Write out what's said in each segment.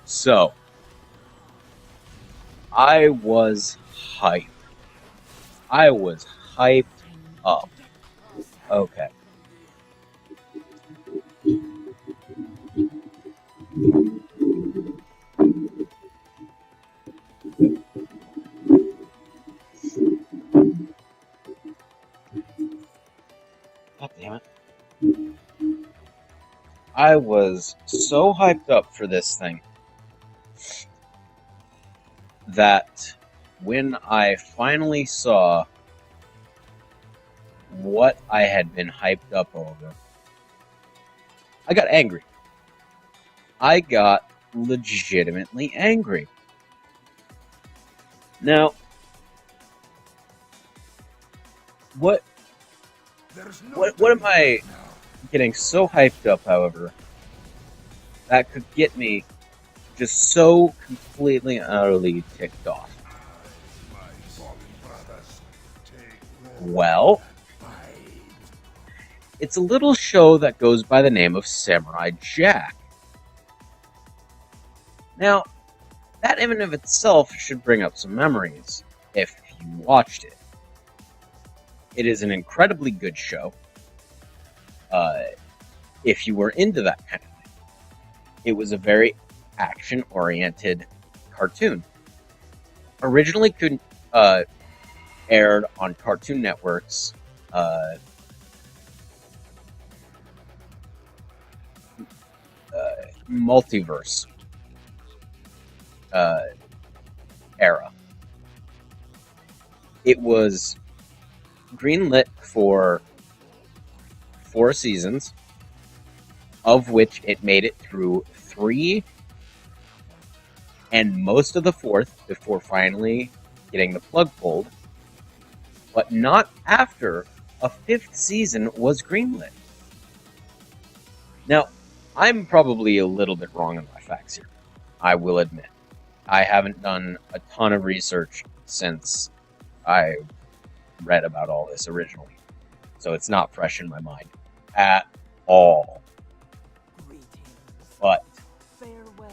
So, I was hyped. I was hyped up. Okay. God damn it. I was so hyped up for this thing that when I finally saw what I had been hyped up over, I got angry. I got legitimately angry. Now, what what am I getting so hyped up, however, that could get me just so completely and utterly ticked off? Well, it's a little show that goes by the name of Samurai Jack. Now, that in and of itself should bring up some memories if you watched it. It is an incredibly good show. If you were into that kind of thing, it was a very action-oriented cartoon. Originally, aired on Cartoon Network's multiverse era. It was greenlit for 4 seasons, of which it made it through 3 and most of the 4th before finally getting the plug pulled, but not after a 5th season was greenlit. Now, I'm probably a little bit wrong on my facts here, I will admit. I haven't done a ton of research since I read about all this originally, so it's not fresh in my mind at all. But farewell.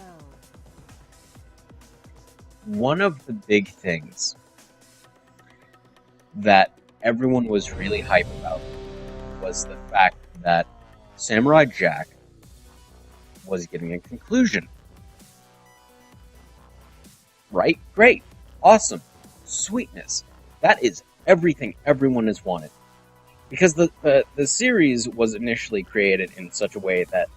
One of the big things that everyone was really hyped about was the fact that Samurai Jack was getting a conclusion. Right? Great. Awesome. Sweetness. That is everything everyone has wanted. Because the series was initially created in such a way that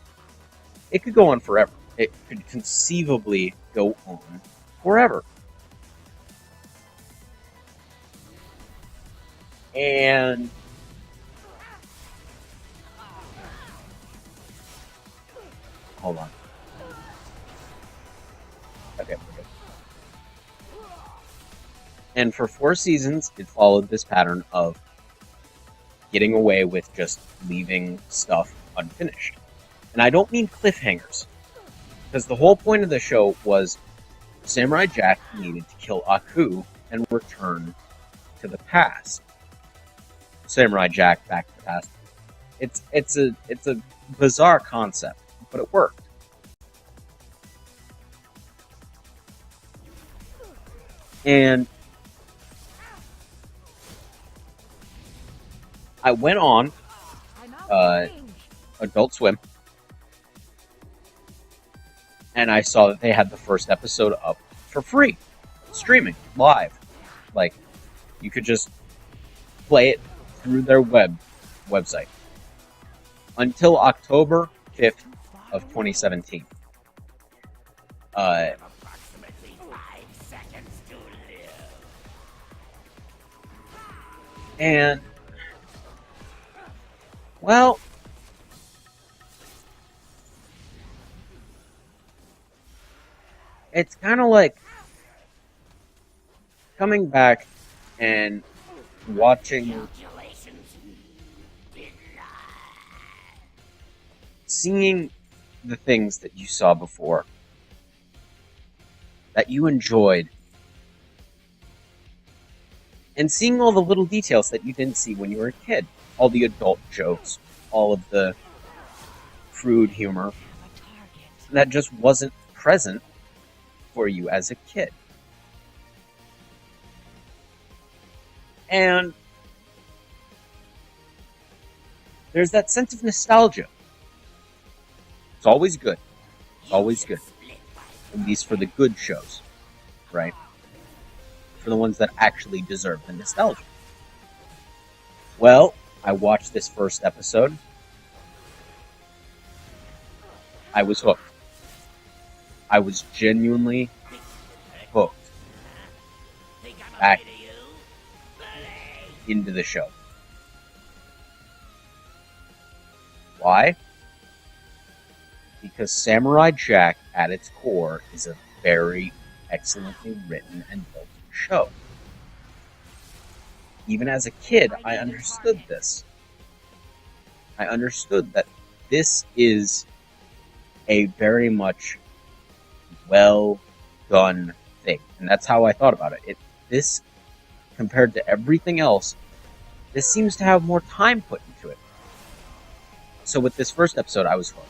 it could go on forever. It could conceivably go on forever. And hold on. Okay, we're good. And for 4 seasons, it followed this pattern of getting away with just leaving stuff unfinished. And I don't mean cliffhangers, because the whole point of the show was Samurai Jack needed to kill Aku and return to the past. Samurai Jack Back to the Past. It's a bizarre concept, but it worked. And I went on Adult Swim, and I saw that they had the first episode up for free, streaming live. Like, you could just play it through their website until October 5th of 2017. And well, it's kind of like coming back and watching, seeing the things that you saw before, that you enjoyed, and seeing all the little details that you didn't see when you were a kid. All the adult jokes, all of the crude humor that just wasn't present for you as a kid. And there's that sense of nostalgia. It's always good. It's always good. At least for the good shows, right? For the ones that actually deserve the nostalgia. Well, I watched this first episode. I was hooked. I was genuinely hooked back into the show. Why? Because Samurai Jack, at its core, is a very excellently written and built show. Even as a kid, I understood this. I understood that this is a very much well done thing. And that's how I thought about it. This, compared to everything else, this seems to have more time put into it. So with this first episode, I was hooked.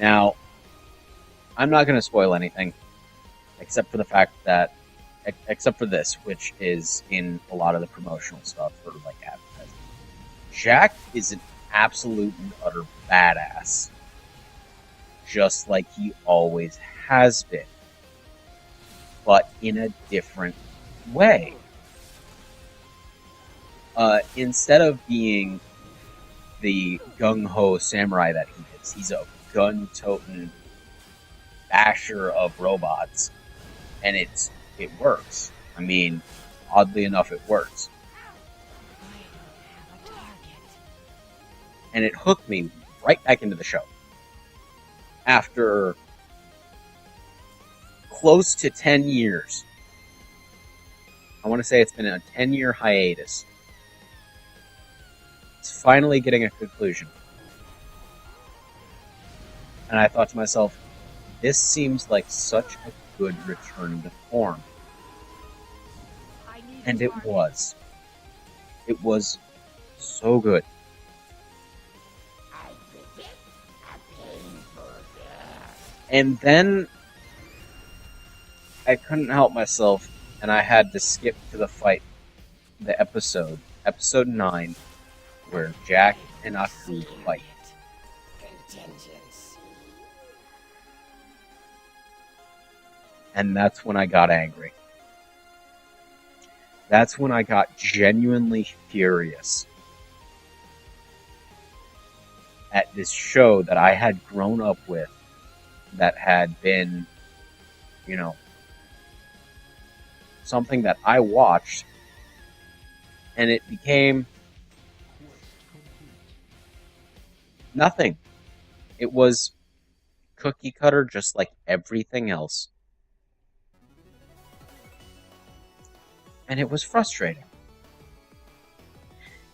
Now, I'm not going to spoil anything, except for the fact that, except for this, which is in a lot of the promotional stuff or like advertising. Jack is an absolute and utter badass, just like he always has been, but in a different way. Instead of being the gung-ho samurai that he is, he's a gun-toting basher of robots, and it works. I mean, oddly enough, it works. And it hooked me right back into the show. After close to 10 years, I want to say it's been a 10-year hiatus, it's finally getting a conclusion. And I thought to myself, this seems like such a good return to form. And it was. It was so good. And then I couldn't help myself, and I had to skip to the episode 9, where Jack and Aku fight. And that's when I got angry. That's when I got genuinely furious at this show that I had grown up with, that had been, something that I watched, and it became nothing. It was cookie cutter just like everything else. And it was frustrating.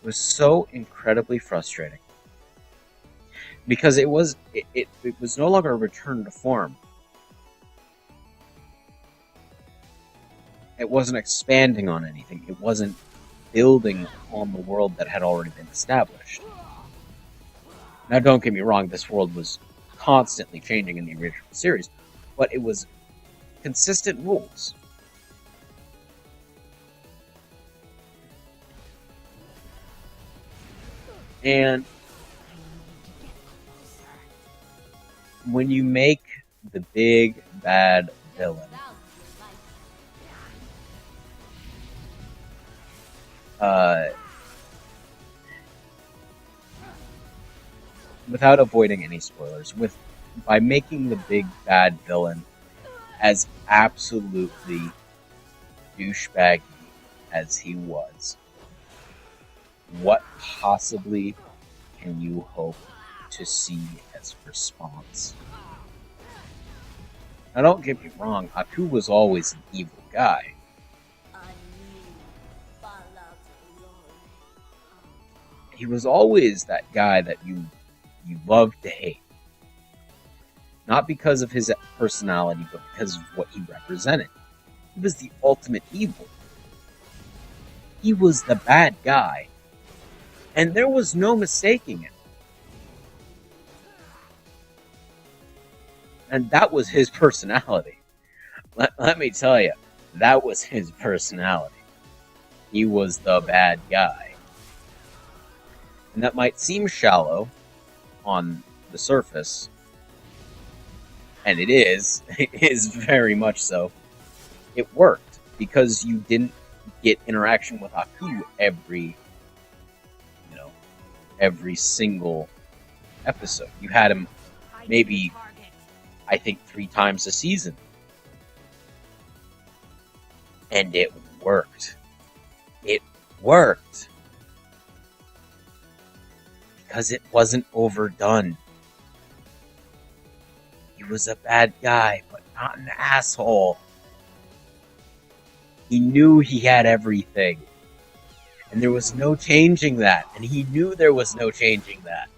It was so incredibly frustrating. Because it was no longer a return to form. It wasn't expanding on anything. It wasn't building on the world that had already been established. Now, don't get me wrong, this world was constantly changing in the original series, but it was consistent rules. And when you make the big bad villain without avoiding any spoilers, by making the big bad villain as absolutely douchebaggy as he was, what possibly can you hope to see as response? Now, don't get me wrong, Aku was always an evil guy. He was always that guy that you loved to hate. Not because of his personality, but because of what he represented. He was the ultimate evil. He was the bad guy. And there was no mistaking it. And that was his personality. let me tell you, that was his personality. He was the bad guy. And that might seem shallow on the surface, and it is very much so. It worked because you didn't get interaction with Aku every single episode. You had him maybe, I think, 3 times a season. And it worked. It worked. Because it wasn't overdone. He was a bad guy, but not an asshole. He knew he had everything. And there was no changing that. And he knew there was no changing that.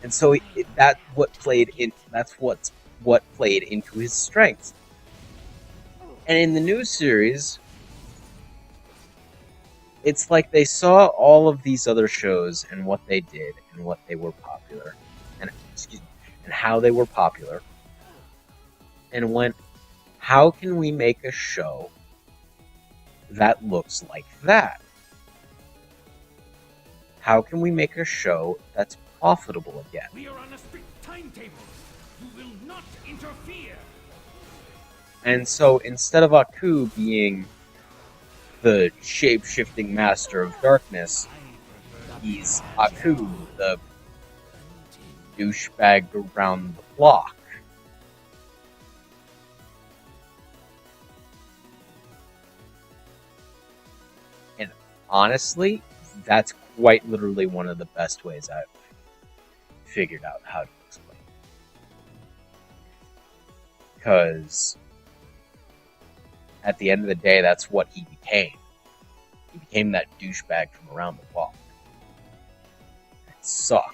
And so that's what played into his strengths. And in the new series, it's like they saw all of these other shows and what they did and what they were popular, and how they were popular, and went, how can we make a show that looks like that? How can we make a show that's profitable again? We are on a strict timetable. You will not interfere. And so instead of Aku being the shape-shifting master of darkness, he's Aku, the douchebag around the block. And honestly, that's quite literally one of the best ways I've figured out how to explain it. Because at the end of the day, that's what he became. He became that douchebag from around the block. It sucked.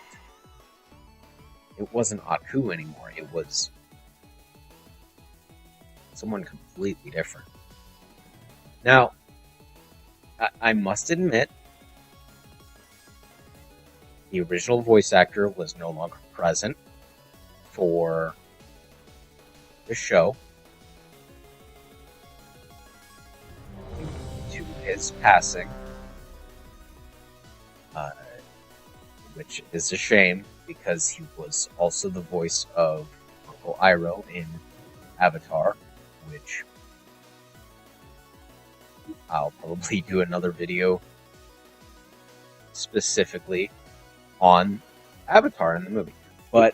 It wasn't Aku anymore. It was someone completely different. Now, I must admit, the original voice actor was no longer present for the show due to his passing, which is a shame because he was also the voice of Uncle Iroh in Avatar, which I'll probably do another video specifically on Avatar in the movie. But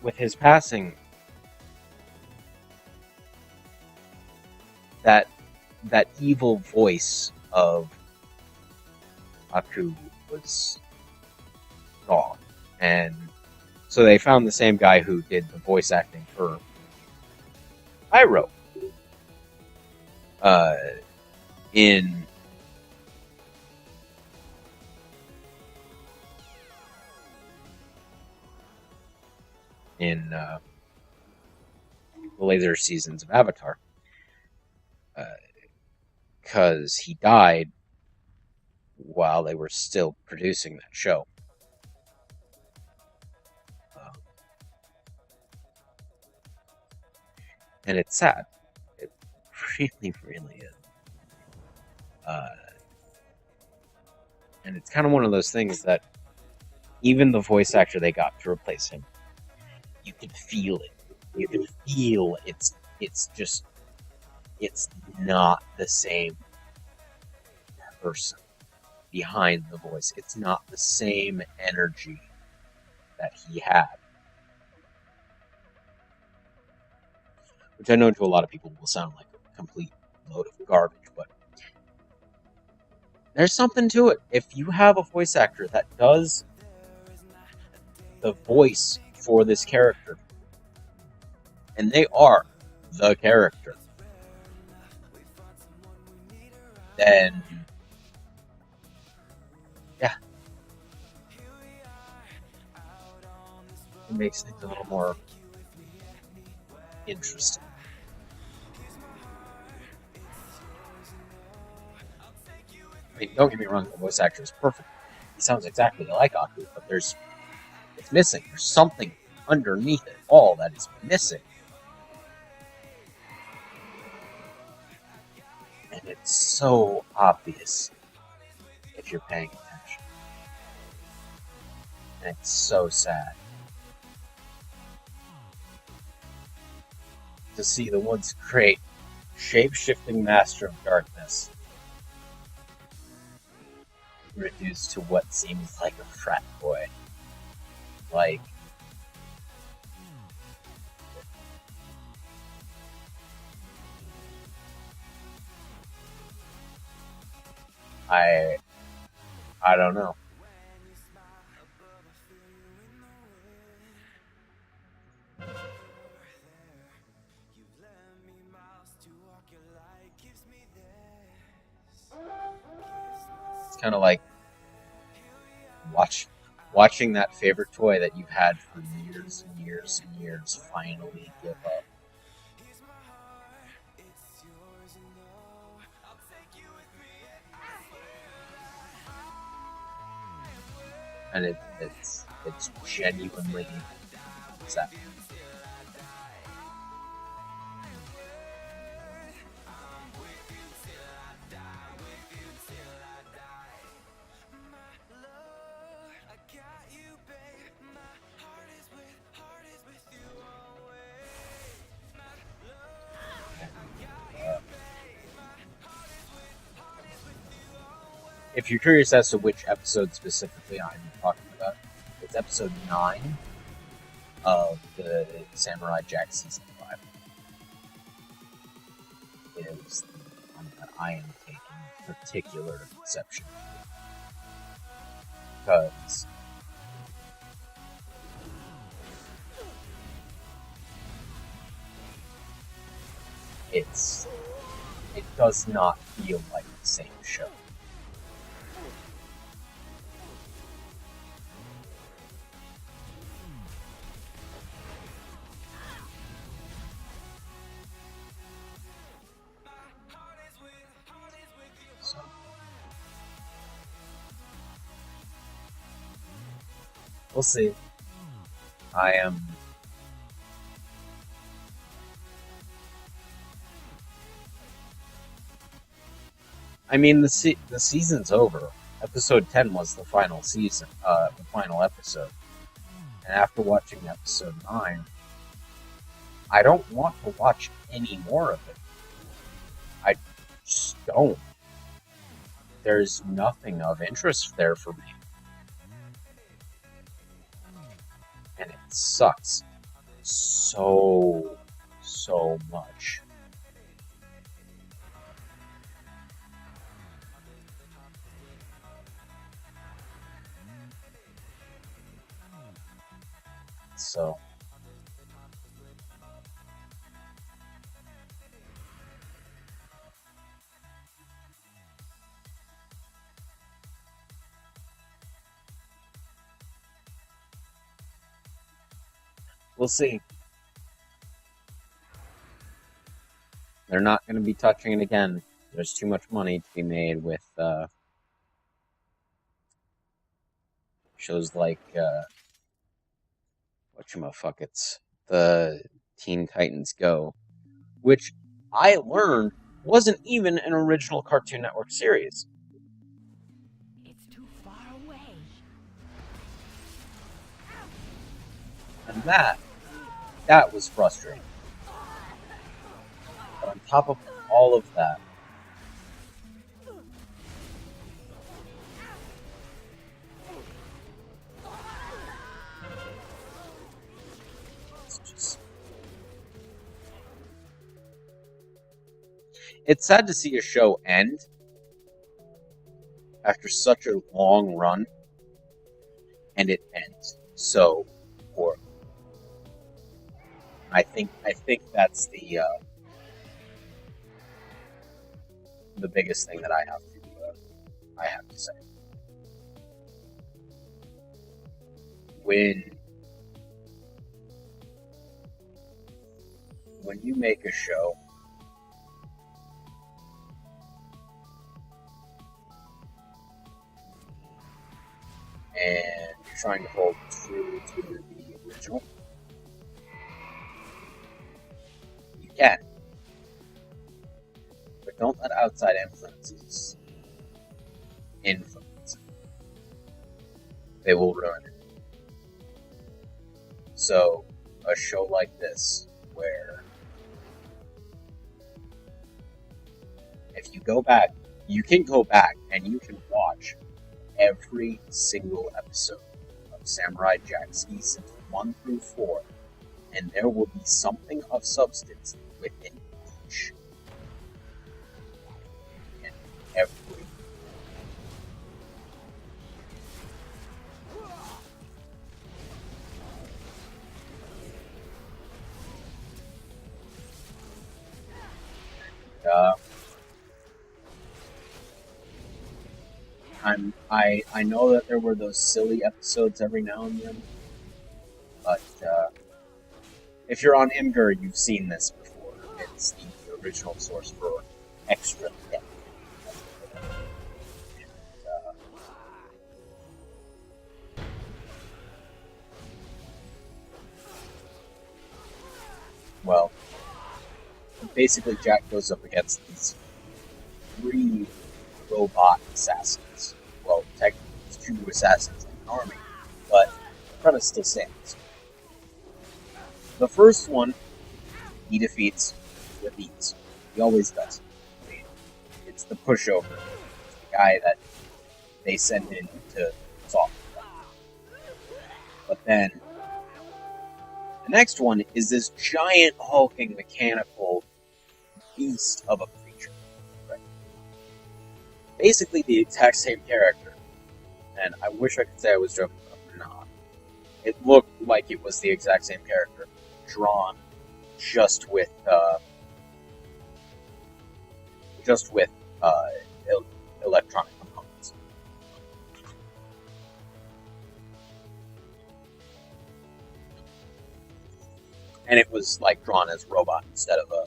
with his passing, that evil voice of Aku was gone. And so they found the same guy who did the voice acting for Iroh in the later seasons of Avatar, because he died while they were still producing that show. And it's sad. It really, really is. And it's kind of one of those things that even the voice actor they got to replace him, you can feel it. You can feel it's not the same person behind the voice. It's not the same energy that he had. Which I know to a lot of people will sound like a complete load of garbage, but there's something to it. If you have a voice actor that does the voice for this character, and they are the character, then yeah, it makes things a little more interesting. I mean, don't get me wrong, the voice actor is perfect. He sounds exactly like Aku, but it's missing. There's something underneath it all that is missing. And it's so obvious if you're paying attention. And it's so sad to see the once great shape-shifting master of darkness reduced to what seems like a frat boy. Like, I don't know. It's kind of like watching that favorite toy that you've had for years and years and years finally give up. And it's genuinely sad. If you're curious as to which episode specifically I'm talking about, it's episode 9 of the Samurai Jack Season 5. It is the one that I am taking particular exception to. Because it does not feel like the same show. So, we'll see. I mean, the season's over. Episode 10 was the final season, the final episode. And after watching episode 9, I don't want to watch any more of it. I just don't. There's nothing of interest there for me. And it sucks so much. So, we'll see. They're not going to be touching it again. There's too much money to be made with shows like whatchamafuckets, the Teen Titans Go, which I learned wasn't even an original Cartoon Network series. It's too far away. And that was frustrating. But on top of all of that, it's sad to see a show end after such a long run, and it ends so poorly. I think that's the biggest thing that I have to say. When you make a show and you're trying to hold true to the original, you can. But don't let outside influences influence. They will ruin it. So, a show like this, where if you go back, you can go back and you can watch every single episode of Samurai Jack seasons 1 through 4, and there will be something of substance within each and every. I know that there were those silly episodes every now and then, but if you're on Imgur, you've seen this before. It's the original source for extra depth. Well, basically Jack goes up against these 3 robot assassins. Well, technically it's 2 assassins in an army, but the premise still stands. The first one, he defeats with ease. He always does. I mean, it's the pushover. It's the guy that they send in to solve them. But then, the next one is this giant hulking mechanical beast of a creature. Right? Basically the exact same character. And I wish I could say I was joking, but I'm not. It looked like it was the exact same character, drawn just with electronic components. And it was like drawn as a robot instead of a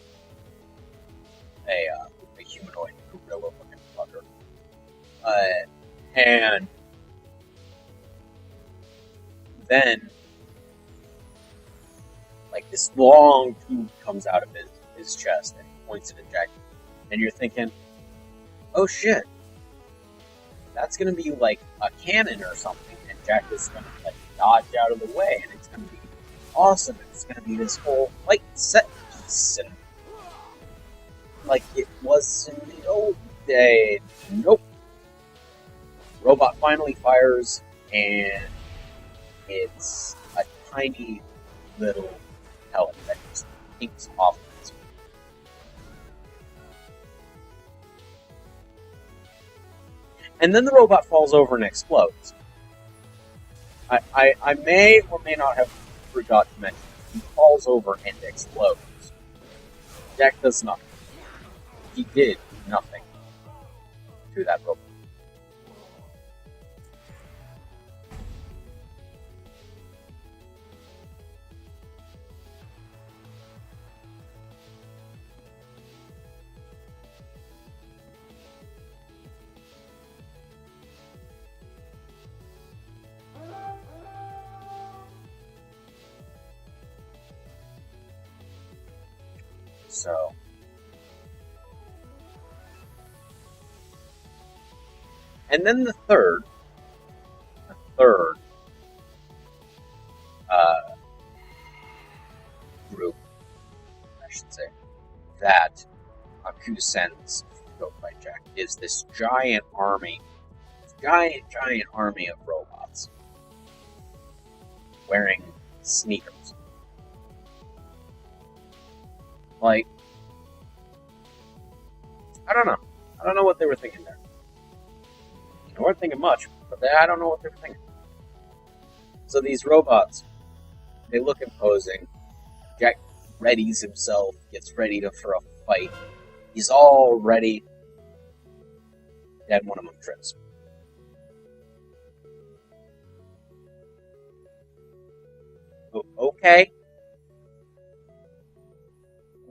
humanoid gorilla-looking fucker. And then, like, this long tube comes out of his chest, and he points it at Jack. And you're thinking, oh shit, that's gonna be like a cannon or something, and Jack is gonna like dodge out of the way, and it's gonna be awesome. It's gonna be this whole fight set piece, and like it was in the old days. Nope. Robot finally fires, and it's a tiny little pellet that just pinks off of his. And then the robot falls over and explodes. I may or may not have forgot to mention, he falls over and explodes. Jack does nothing. He did nothing to that robot. So, and then the third group, I should say, that Aku sends to go fight Jack is this giant army of robots wearing sneakers. Like, I don't know. I don't know what they were thinking there. They weren't thinking much, but I don't know what they were thinking. So these robots, they look imposing. Jack readies himself, gets ready for a fight. He's all ready. Then one of them trips. Okay.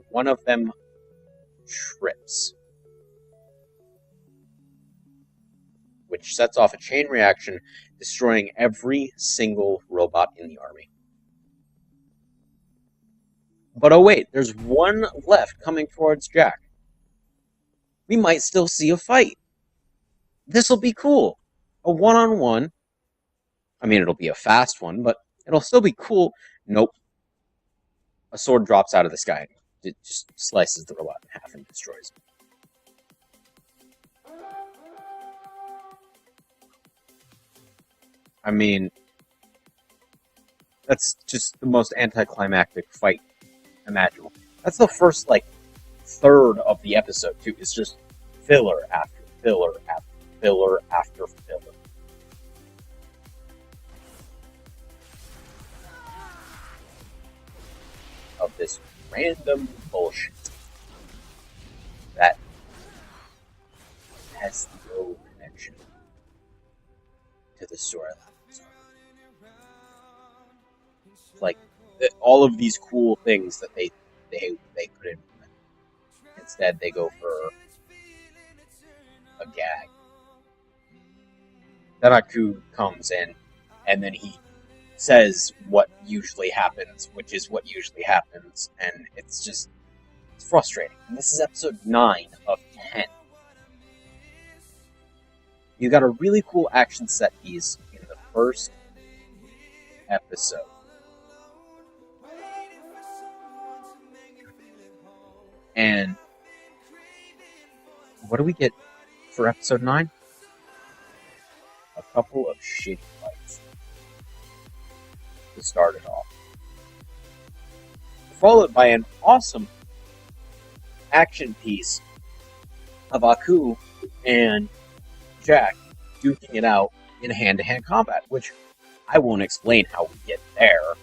One of them trips, which sets off a chain reaction, destroying every single robot in the army. But oh wait, there's one left coming towards Jack. We might still see a fight. This'll be cool. A one-on-one. I mean, it'll be a fast one, but it'll still be cool. Nope. A sword drops out of the sky. It just slices the robot in half and destroys it. I mean, that's just the most anticlimactic fight imaginable. That's the first, third of the episode, too. It's just filler after filler after filler after filler. Of this random bullshit that has no connection to the storyline. Like all of these cool things that they could implement. Instead, they go for a gag. Then Aku comes in, and then he says what usually happens, which is what usually happens, and it's frustrating. And this is episode 9 of 10. You got a really cool action set piece in the first episode. And what do we get for episode 9? A couple of shitty fights to start it off. Followed by an awesome action piece of Aku and Jack duking it out in hand-to-hand combat, which I won't explain how we get there.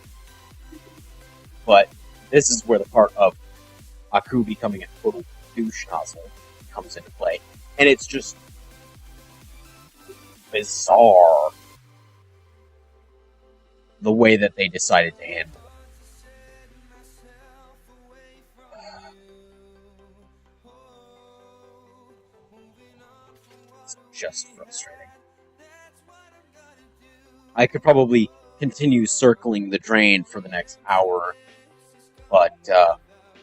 But this is where the part of Aku becoming a total douche nozzle comes into play. And it's just bizarre the way that they decided to handle it. It's just frustrating. I could probably continue circling the drain for the next hour, but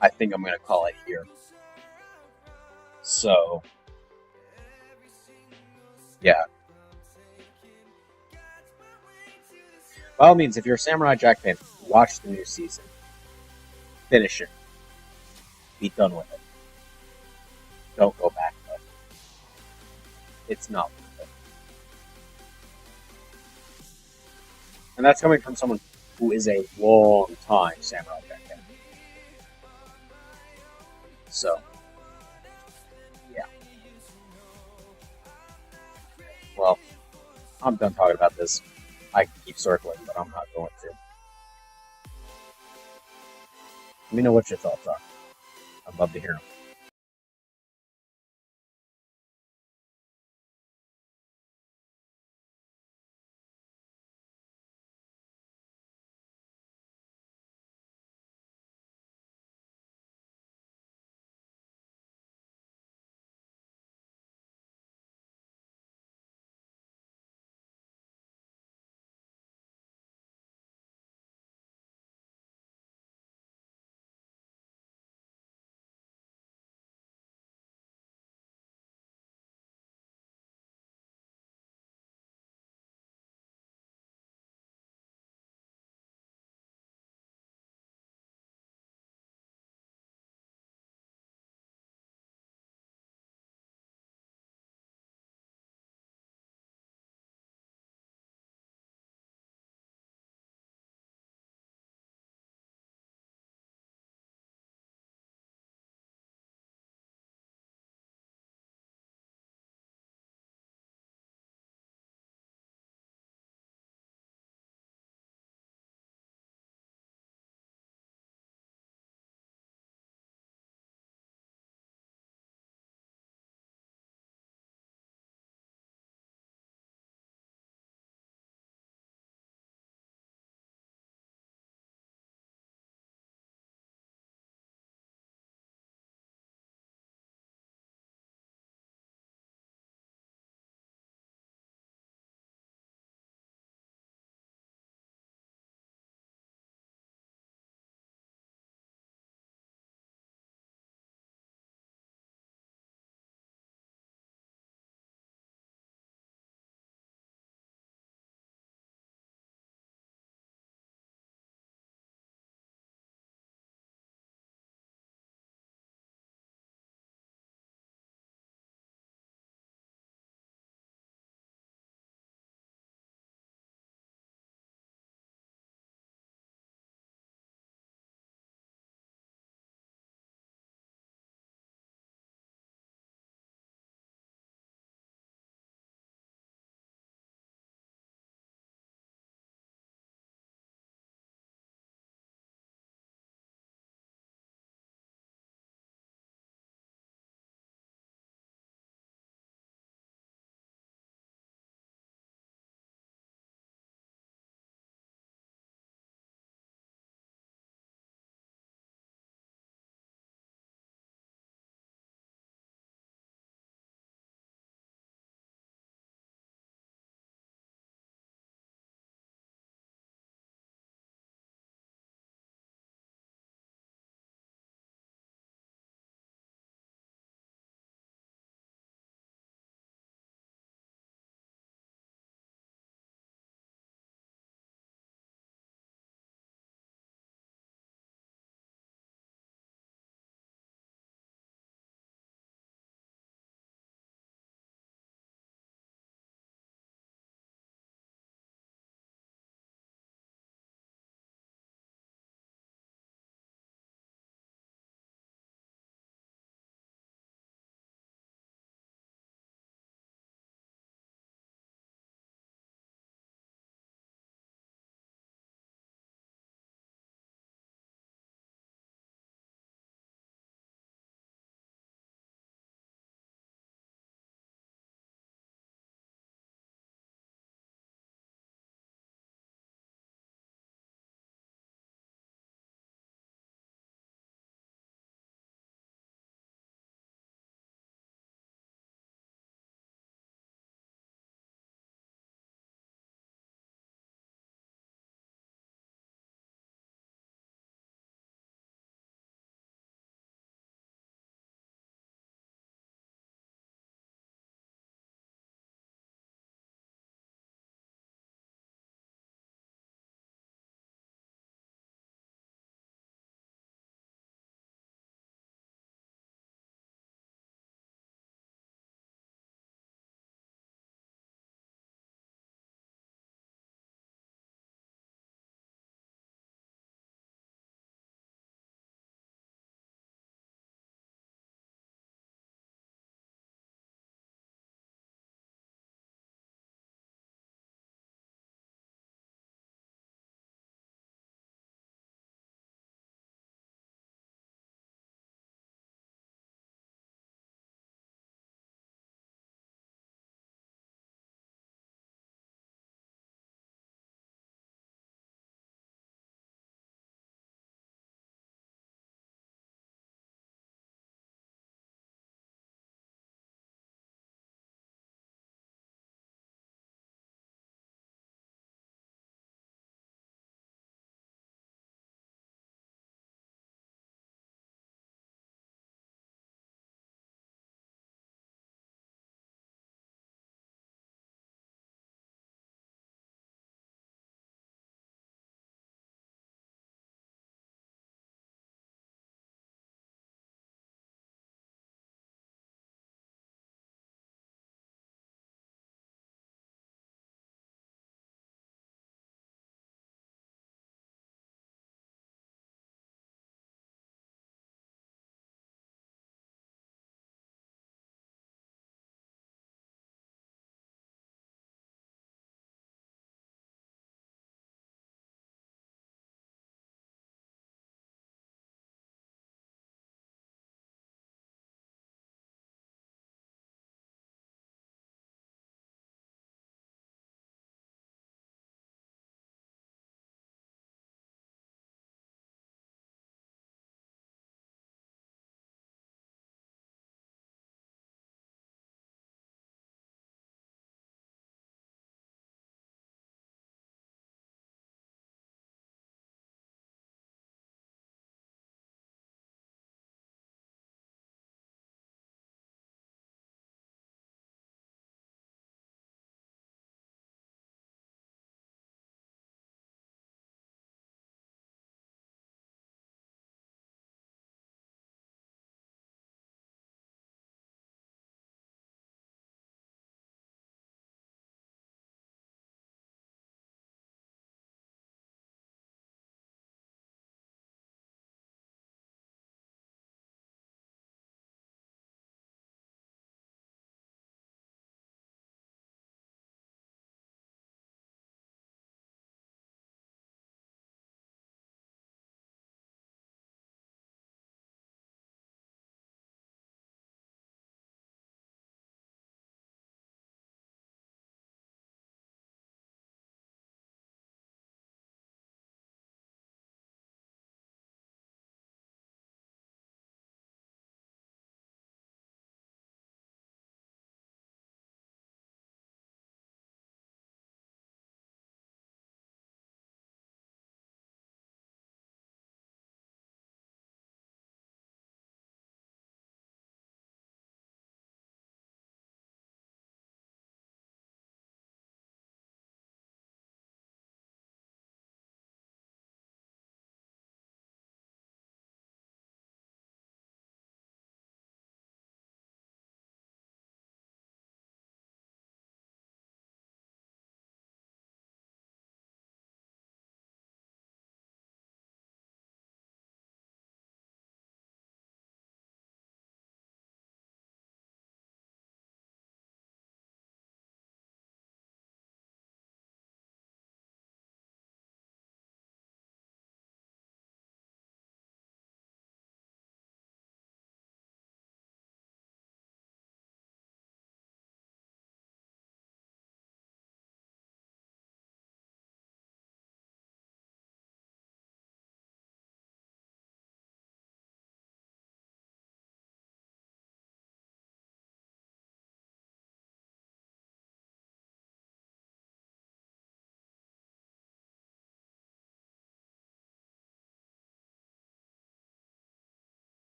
I think I'm going to call it here. So, yeah. By all means, if you're a Samurai Jack fan, watch the new season. Finish it. Be done with it. Don't go back, though. It's not worth it. And that's coming from someone who is a long-time Samurai Jack fan. So, yeah. Well, I'm done talking about this. I can keep circling, but I'm not going to. Let me know what your thoughts are. I'd love to hear them.